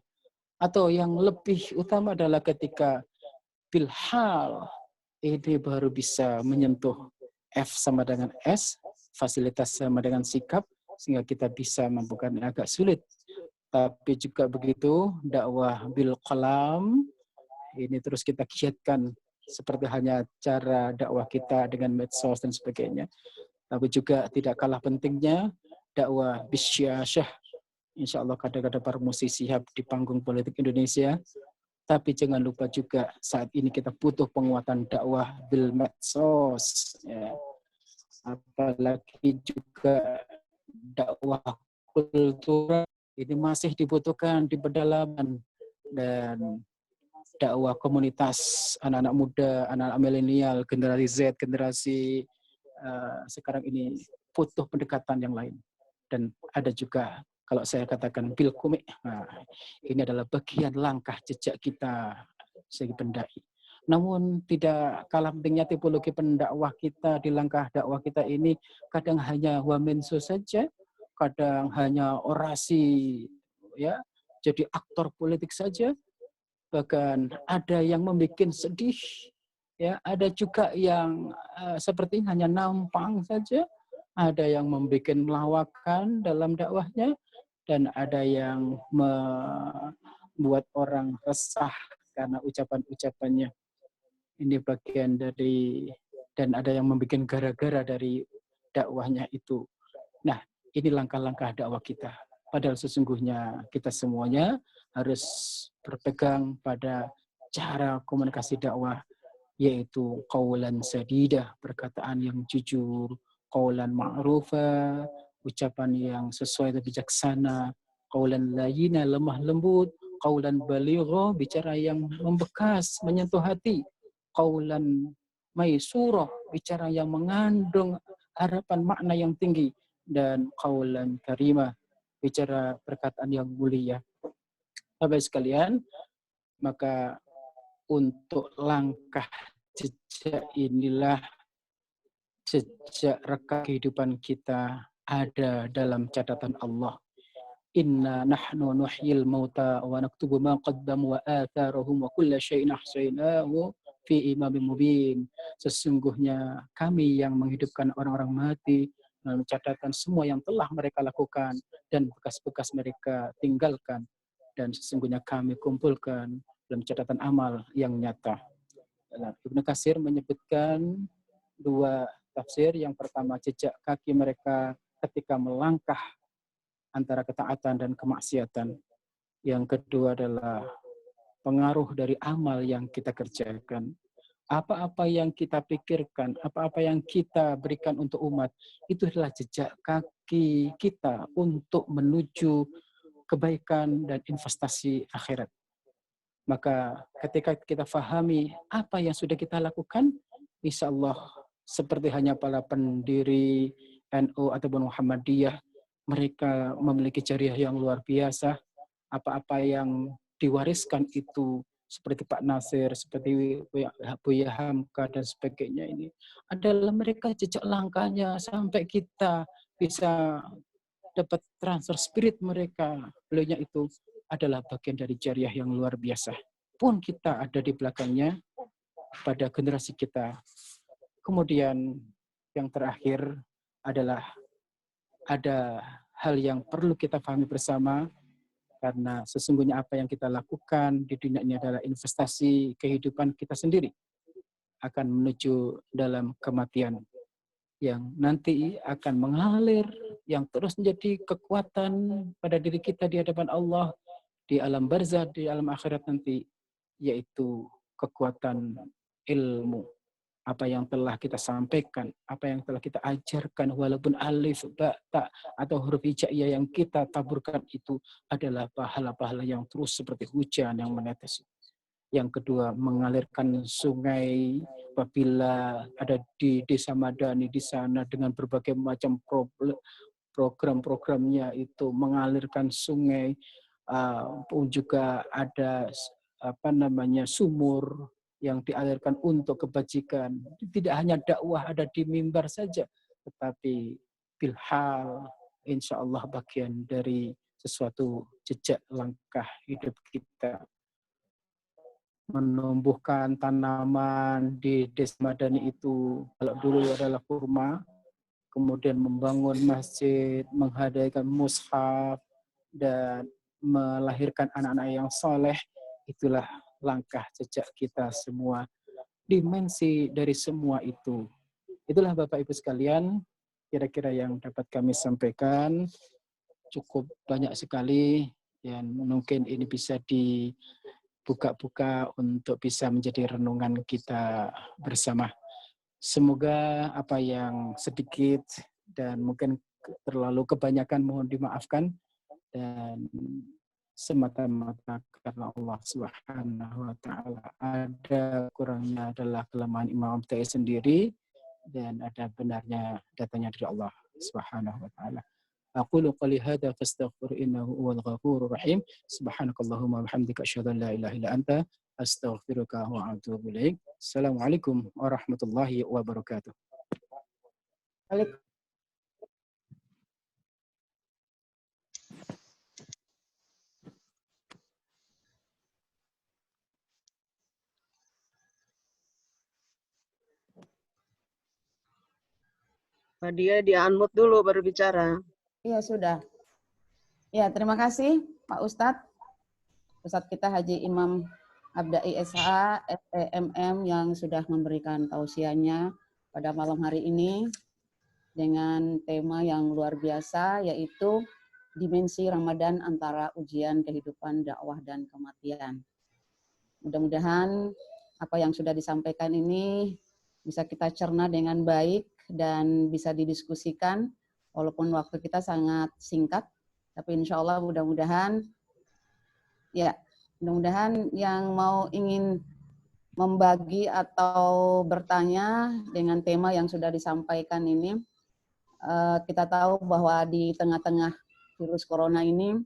Atau yang lebih utama adalah ketika bil hal, ini baru bisa menyentuh F sama dengan S, fasilitas sama dengan sikap, sehingga kita bisa membuka agak sulit. Tapi juga begitu, dakwah bil qalam, ini terus kita giatkan seperti hanya cara dakwah kita dengan medsos dan sebagainya. Tapi juga tidak kalah pentingnya dakwah bisyashah. Insya Allah kadang-kadang para musisi di panggung politik Indonesia. Tapi jangan lupa juga saat ini kita butuh penguatan dakwah bil medsos. Ya. Apalagi juga dakwah kultural ini masih dibutuhkan di pedalaman, dan dakwah komunitas anak-anak muda, anak-anak milenial, generasi Z, generasi sekarang ini butuh pendekatan yang lain. Dan ada juga kalau saya katakan bilkumik, ini adalah bagian langkah jejak kita segi pendai. Namun tidak kalah pentingnya tipologi pendakwah kita di langkah dakwah kita ini kadang hanya wamenso saja, kadang hanya orasi, ya, jadi aktor politik saja, bahkan ada yang membuat sedih, ya, ada juga yang seperti hanya nampang saja, ada yang membuat melawakan dalam dakwahnya, dan ada yang membuat orang resah karena ucapan-ucapannya. Ini bagian dari, dan ada yang membuat gara-gara dari dakwahnya itu. Nah, ini langkah-langkah dakwah kita. Padahal sesungguhnya kita semuanya harus berpegang pada cara komunikasi dakwah, yaitu qaulan sadidah, perkataan yang jujur, qaulan ma'rufa, ucapan yang sesuai dan bijaksana, qaulan layyina, lemah lembut, qaulan baligha, bicara yang membekas, menyentuh hati, qaulan maisura, bicara yang mengandung harapan makna yang tinggi, dan qaulan karimah, bicara perkataan yang mulia. Bapak sekalian, maka untuk langkah jejak inilah, jejak rekam kehidupan kita ada dalam catatan Allah. Inna nahnu nuhyil mauta wa naktubu ma qaddamu wa atharahum wa kulla syai'in ahsaynahu fi imamin mubin. Sesungguhnya kami yang menghidupkan orang-orang mati, mencatatkan semua yang telah mereka lakukan dan bekas-bekas mereka tinggalkan, dan sesungguhnya kami kumpulkan dalam catatan amal yang nyata. Ibnu Katsir menyebutkan dua tafsir. Yang pertama, jejak kaki mereka ketika melangkah antara ketaatan dan kemaksiatan. Yang kedua adalah pengaruh dari amal yang kita kerjakan. Apa-apa yang kita pikirkan, apa-apa yang kita berikan untuk umat, itu adalah jejak kaki kita untuk menuju kebaikan dan investasi akhirat. Maka ketika kita fahami apa yang sudah kita lakukan, insya Allah seperti hanya para pendiri NU ataupun Muhammadiyah, mereka memiliki jariah yang luar biasa. Apa-apa yang diwariskan itu seperti Pak Nasir, seperti Buya Hamka dan sebagainya, ini adalah mereka jejak langkahnya sampai kita bisa dapat transfer spirit mereka. Beliaunya itu adalah bagian dari jariah yang luar biasa. Pun kita ada di belakangnya pada generasi kita. Kemudian yang terakhir adalah ada hal yang perlu kita pahami bersama, karena sesungguhnya apa yang kita lakukan di dunia ini adalah investasi kehidupan kita sendiri akan menuju dalam kematian yang nanti akan mengalir, yang terus menjadi kekuatan pada diri kita di hadapan Allah, di alam barzah, di alam akhirat nanti, yaitu kekuatan ilmu. Apa yang telah kita sampaikan, apa yang telah kita ajarkan, walaupun alif, ba, ta, atau huruf hijaiyah yang kita taburkan itu adalah pahala-pahala yang terus seperti hujan yang menetes. Yang kedua, mengalirkan sungai apabila ada di Desa Madani di sana dengan berbagai macam program-programnya itu mengalirkan sungai, pun juga ada sumur yang dialirkan untuk kebajikan. Tidak hanya dakwah ada di mimbar saja, tetapi bilhal insya Allah bagian dari sesuatu jejak langkah hidup kita. Menumbuhkan tanaman di Desa Madani itu, kalau dulu adalah kurma, kemudian membangun masjid, menghadiahkan mushaf, dan melahirkan anak-anak yang soleh, itulah langkah jejak kita semua. Dimensi dari semua itu. Itulah Bapak Ibu sekalian, kira-kira yang dapat kami sampaikan. Cukup banyak sekali, dan mungkin ini bisa dibuka-buka untuk bisa menjadi renungan kita bersama. Semoga apa yang sedikit dan mungkin terlalu kebanyakan mohon dimaafkan, dan semata-mata karena Allah Subhanahu wa taala. Ada kurangnya adalah kelemahan Imam Abtai sendiri, dan ada benarnya datanya dari Allah Subhanahu wa taala. Aqulu qali hadza fastaghfir innahu huwal ghafurur rahim. Subhanakallahumma wa bihamdika asyhadu an la ilaha illa anta astaghfiruka wa atubu ilaik. Assalamualaikum warahmatullahi wabarakatuh. Mbak Dia di-unmute dulu baru bicara. Iya, sudah. Ya, terima kasih Pak Ustadz. Ustadz kita Haji Imam Abdai SH, SEMM yang sudah memberikan tausiahnya pada malam hari ini dengan tema yang luar biasa, yaitu dimensi Ramadan antara ujian kehidupan, dakwah, dan kematian. Mudah-mudahan apa yang sudah disampaikan ini bisa kita cerna dengan baik dan bisa didiskusikan, walaupun waktu kita sangat singkat, tapi insya Allah mudah-mudahan yang mau ingin membagi atau bertanya dengan tema yang sudah disampaikan ini, kita tahu bahwa di tengah-tengah virus corona ini,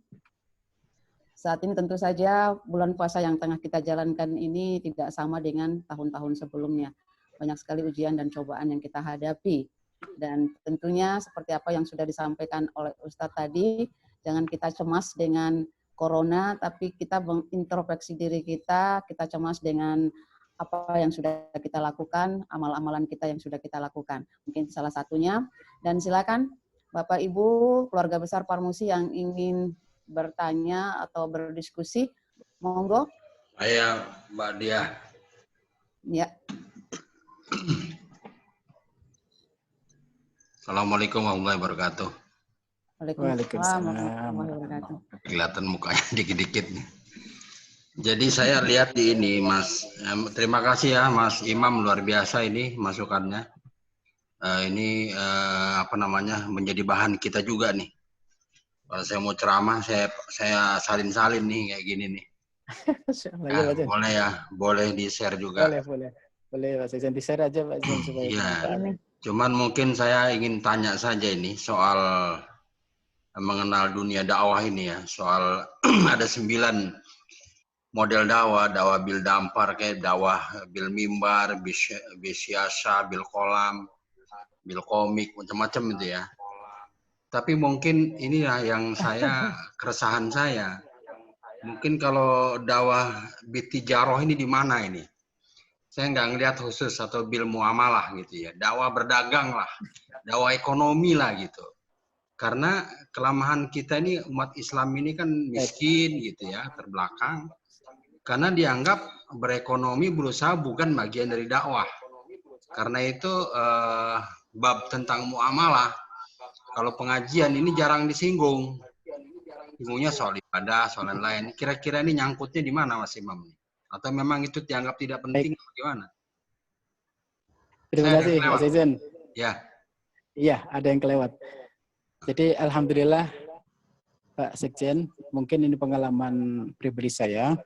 saat ini tentu saja bulan puasa yang tengah kita jalankan ini tidak sama dengan tahun-tahun sebelumnya. Banyak sekali ujian dan cobaan yang kita hadapi. Dan tentunya seperti apa yang sudah disampaikan oleh Ustadz tadi, jangan kita cemas dengan corona, tapi kita mengintrospeksi diri kita cemas dengan apa yang sudah kita lakukan, amal-amalan kita yang sudah kita lakukan. Mungkin salah satunya. Dan silakan Bapak Ibu, keluarga besar Parmusi yang ingin bertanya atau berdiskusi, monggo. Saya Mbak Dia. Ya. Assalamualaikum warahmatullahi wabarakatuh. Waalaikumsalam warahmatullahi wabarakatuh. Kelihatan mukanya dikit-dikit nih. Jadi saya lihat di ini, Mas. Terima kasih ya, Mas Imam, luar biasa ini masukannya. Ini menjadi bahan kita juga nih. Kalau saya mau ceramah, saya salin-salin nih kayak gini nih. Boleh ya, boleh di-share juga. Boleh Pak Sekjen, di-share aja Pak Sekjen supaya iya. Cuman mungkin saya ingin tanya saja ini soal mengenal dunia dakwah ini ya. Soal ada 9 model dakwah bil dampar, kayak dakwah bil mimbar, bisyasa, bil kolam, bil komik, macam-macam itu ya. Tapi mungkin inilah yang keresahan saya. Mungkin kalau dakwah bitijaroh ini di mana ini? Saya nggak ngelihat khusus atau bil muamalah gitu ya. Dakwah berdagang lah, dakwah ekonomi lah gitu. Karena kelemahan kita ini umat Islam ini kan miskin gitu ya, terbelakang. Karena dianggap berekonomi berusaha bukan bagian dari dakwah. Karena itu bab tentang muamalah, kalau pengajian ini jarang disinggung. Singgungnya soal ibadah, soal lain. Kira-kira ini nyangkutnya di mana Mas Imam? Atau memang itu dianggap tidak penting? Bagaimana? Terima kasih Pak Sekjen. Ya. Iya, ada yang kelewat. Jadi alhamdulillah Pak Sekjen, mungkin ini pengalaman pribadi saya.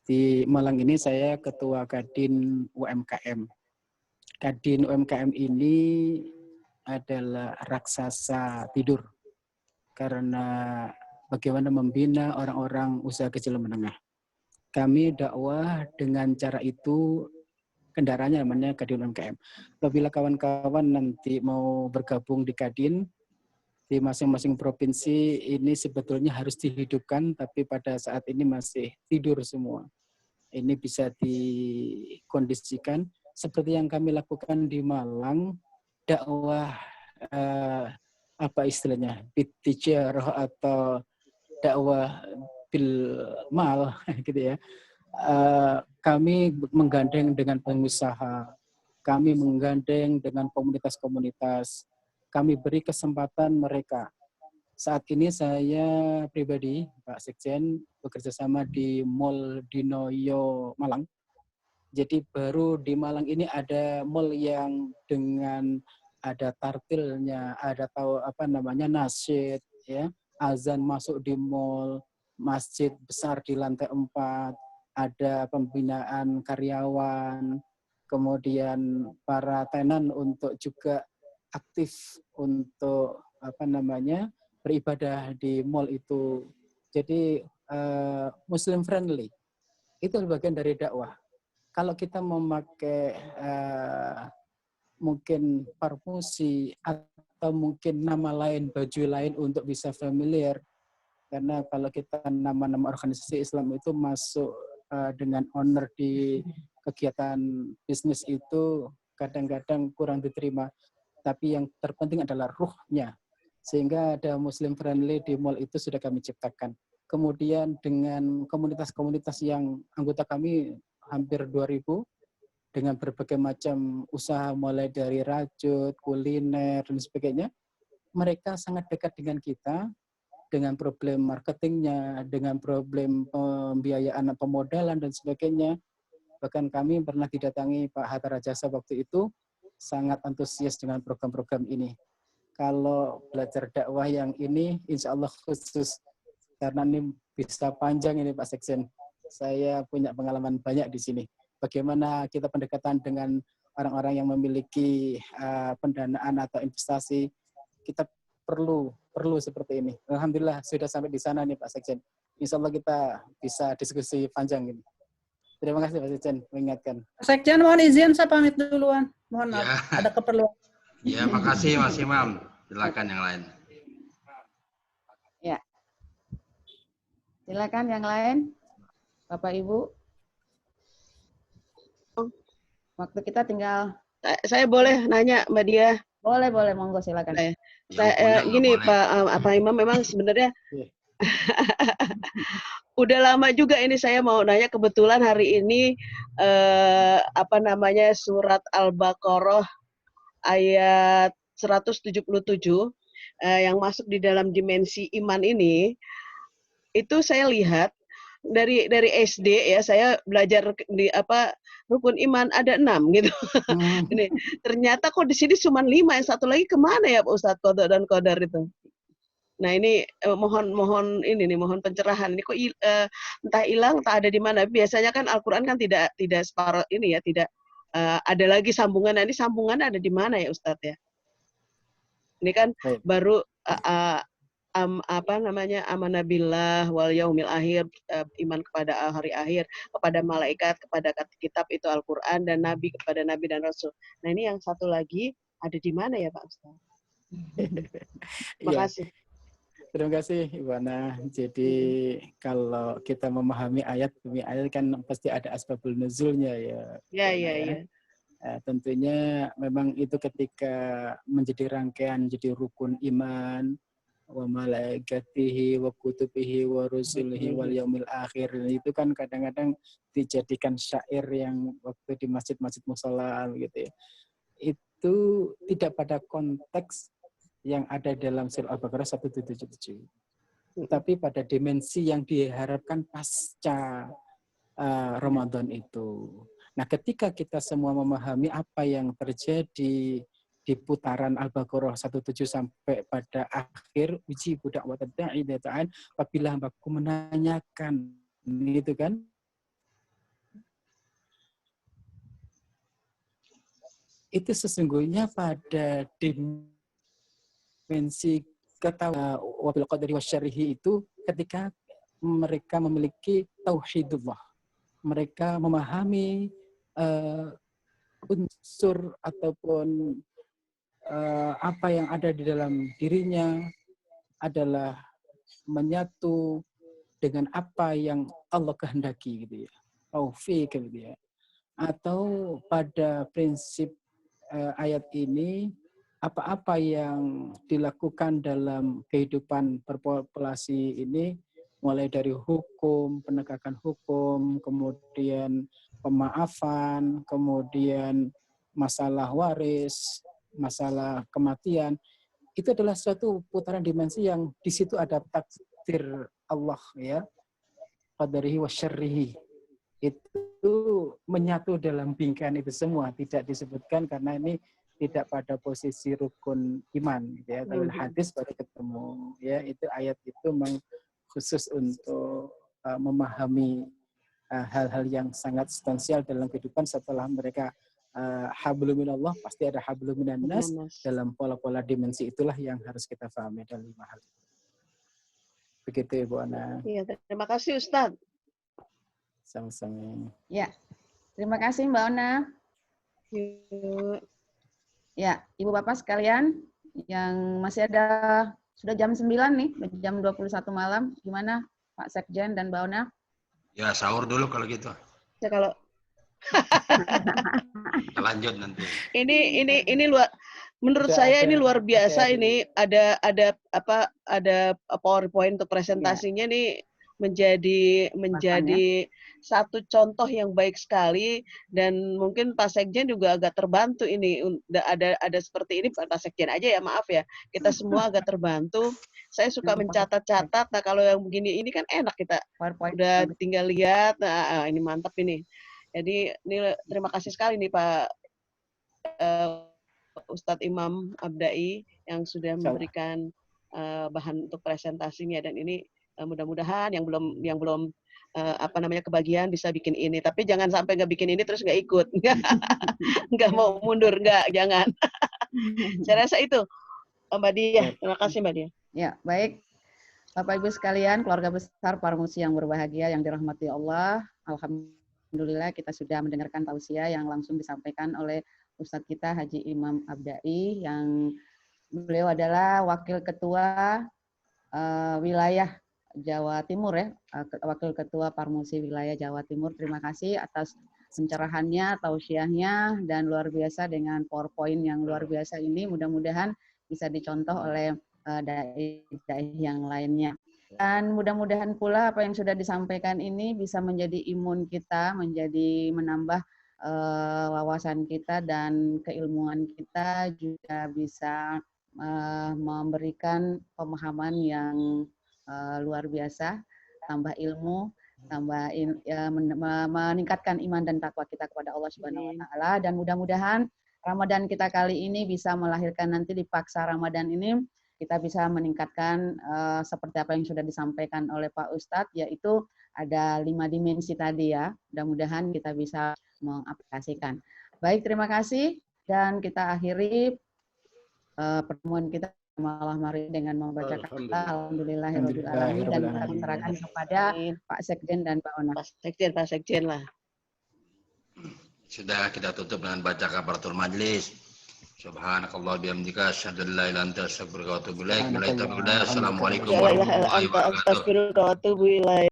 Di Malang ini saya ketua Kadin UMKM. Kadin UMKM ini adalah raksasa tidur. Karena bagaimana membina orang-orang usaha kecil menengah. Kami dakwah dengan cara itu, kendaraannya namanya Kadin UMKM. Apabila kawan-kawan nanti mau bergabung di Kadin, di masing-masing provinsi ini sebetulnya harus dihidupkan, tapi pada saat ini masih tidur semua. Ini bisa dikondisikan seperti yang kami lakukan di Malang, dakwah apa istilahnya, bitijarah atau dakwah bil mal gitu ya. Kami menggandeng dengan pengusaha, kami menggandeng dengan komunitas-komunitas, kami beri kesempatan mereka. Saat ini saya pribadi, Pak Sekjen, bekerja sama di Mall Dinoyo Malang. Jadi baru di Malang ini ada mall yang dengan ada tartilnya, ada tahu apa namanya nasyid, ya, azan masuk di mall, masjid besar di lantai 4, ada pembinaan karyawan, kemudian para tenan untuk juga aktif untuk apa namanya beribadah di mall itu. Jadi Muslim friendly itu bagian dari dakwah. Kalau kita memakai mungkin parfusi atau mungkin nama lain, baju lain untuk bisa familiar, karena kalau kita nama-nama organisasi Islam itu masuk dengan owner di kegiatan bisnis itu kadang-kadang kurang diterima. Tapi yang terpenting adalah ruhnya. Sehingga ada Muslim friendly di mall itu sudah kami ciptakan. Kemudian dengan komunitas-komunitas yang anggota kami hampir 2.000 dengan berbagai macam usaha mulai dari rajut, kuliner, dan sebagainya, mereka sangat dekat dengan kita, dengan problem marketingnya, dengan problem pembiayaan pemodalan dan sebagainya. Bahkan kami pernah didatangi Pak Hatta Rajasa waktu itu, sangat antusias dengan program-program ini. Kalau belajar dakwah yang ini, insya Allah khusus, karena ini bisa panjang ini Pak Sekjen. Saya punya pengalaman banyak di sini. Bagaimana kita pendekatan dengan orang-orang yang memiliki pendanaan atau investasi, kita perlu seperti ini. Alhamdulillah sudah sampai di sana nih Pak Sekjen. Insya Allah kita bisa diskusi panjang ini. Terima kasih Pak Sekjen mengingatkan. Pak Sekjen mohon izin saya pamit duluan. Mohon maaf, Ya. ada keperluan. Ya, makasih Mas Imam. Silakan yang lain. Ya. Silakan yang lain. Bapak Ibu. Waktu kita tinggal. Saya boleh nanya Mbak Dia? Boleh, monggo silakan. Gini Pak Imam, memang sebenarnya udah lama juga ini saya mau nanya, kebetulan hari ini surat Al-Baqarah ayat 177 yang masuk di dalam dimensi iman ini, itu saya lihat dari SD ya, saya belajar di rukun iman ada 6 gitu. Ini ternyata kok di sini cuma 5, yang satu lagi kemana ya Pak Ustadz, qada dan qadar itu? Nah ini mohon pencerahan. Ini kok entah hilang, entah ada di mana. Biasanya kan Al-Quran kan tidak separuh ini ya, tidak ada lagi sambungan. Nah, ini sambungan ada di mana ya Ustadz ya? Ini kan baru amanah billah wal yaumil akhir, iman kepada hari akhir, kepada malaikat, kepada kitab itu Al-Quran, dan nabi kepada nabi dan rasul. Nah ini yang satu lagi ada di mana ya Pak Ustadz? Terima kasih. Terima kasih Iwana. Jadi kalau kita memahami ayat demi ayat kan pasti ada asbabul nuzulnya ya. Ya. Tentunya memang itu ketika menjadi rangkaian jadi rukun iman, wa malaikatihi wa kutubihi wa rusulihi wal yaumil akhir, itu kan kadang-kadang dijadikan syair yang waktu di masjid-masjid mushola gitu ya. Itu tidak pada konteks yang ada dalam surah Al-Baqarah 177. Tapi pada dimensi yang diharapkan pasca Ramadan itu. Nah, ketika kita semua memahami apa yang terjadi di putaran Al-Baqarah 17 sampai pada akhir, uji budak wa tadda'i data'an, apabila hambaku menanyakan, gitu kan? Itu sesungguhnya pada dimensi ketahuan wabil qadari wasyarihi itu ketika mereka memiliki tauhidullah. Mereka memahami unsur ataupun apa yang ada di dalam dirinya adalah menyatu dengan apa yang Allah kehendaki gitu ya. Taufik gitu ya. Atau pada prinsip ayat ini, apa-apa yang dilakukan dalam kehidupan berpopulasi ini, mulai dari hukum, penegakan hukum, kemudian pemaafan, kemudian masalah waris, masalah kematian, itu adalah suatu putaran dimensi yang di situ ada takdir Allah ya, qadarihi wa syarrihi. Itu menyatu dalam bingkai itu semua, tidak disebutkan karena ini tidak pada posisi rukun iman gitu ya. Kalau hadis baru ketemu ya, itu ayat itu memang khusus untuk memahami hal-hal yang sangat substansial dalam kehidupan. Setelah mereka hablum minallah, pasti ada hablum minan nas. Dalam pola-pola dimensi itulah yang harus kita pahami dalam 5 hal. Begitu Ibu Ana. Iya, terima kasih Ustadz. Sama-sama. Ya, terima kasih Mbak Ona. Yuk. Ya, Ibu Bapak sekalian yang masih ada, sudah jam 9 nih, jam 21 malam. Gimana Pak Sekjen dan Mbak Ona? Ya, sahur dulu kalau gitu. Ya, kalau Kita lanjut nanti. ini luar, menurut saya ini luar biasa. Ini ada PowerPoint untuk presentasinya nih, menjadi satu contoh yang baik sekali, dan mungkin Pak Sekjen juga agak terbantu ini. Ada seperti ini, Pak Sekjen aja ya, maaf ya, kita semua agak terbantu. Saya suka mencatat-catat. Nah, kalau yang begini ini kan enak, kita udah tinggal lihat. Nah, ini mantap ini. Jadi ini terima kasih sekali nih Pak Ustadz Imam Abdai yang sudah memberikan bahan untuk presentasinya, dan ini mudah-mudahan yang belum kebagian bisa bikin ini, tapi jangan sampai nggak bikin ini terus nggak ikut, nggak mau mundur, jangan. Saya rasa itu Mbak Diah. Terima kasih Mbak Diah. Ya, baik. Bapak Ibu sekalian, keluarga besar Parmusi yang berbahagia yang dirahmati Allah, alhamdulillah kita sudah mendengarkan tausiah yang langsung disampaikan oleh Ustadz kita Haji Imam Abdai, yang beliau adalah Wakil Ketua Wilayah Jawa Timur ya, Wakil Ketua Parmusi Wilayah Jawa Timur. Terima kasih atas pencerahannya, tausiahnya, dan luar biasa dengan PowerPoint yang luar biasa ini. Mudah-mudahan bisa dicontoh oleh dai-dai yang lainnya. Dan mudah-mudahan pula apa yang sudah disampaikan ini bisa menjadi imun kita, menambah wawasan kita dan keilmuan kita, juga bisa memberikan pemahaman yang luar biasa, tambah ilmu, meningkatkan iman dan takwa kita kepada Allah Subhanahu wa taala. Dan mudah-mudahan Ramadan kita kali ini bisa melahirkan nanti di paksa Ramadan ini kita bisa meningkatkan seperti apa yang sudah disampaikan oleh Pak Ustadz, yaitu ada 5 dimensi tadi ya. Mudah-mudahan kita bisa mengaplikasikan. Baik, terima kasih, dan kita akhiri pertemuan kita malam hari dengan membaca kata Alhamdulillahirabbil alamin, dan kita serahkan kepada Pak Sekjen dan Pak Ona. Pak Sekjen lah. Sudah, kita tutup dengan baca kafaratul majlis. Subhanakallah bihamdika asyhadu an la ilaha illa anta astaghfiruka wa atubu ilaik. Assalamualaikum warahmatullahi wabarakatuh.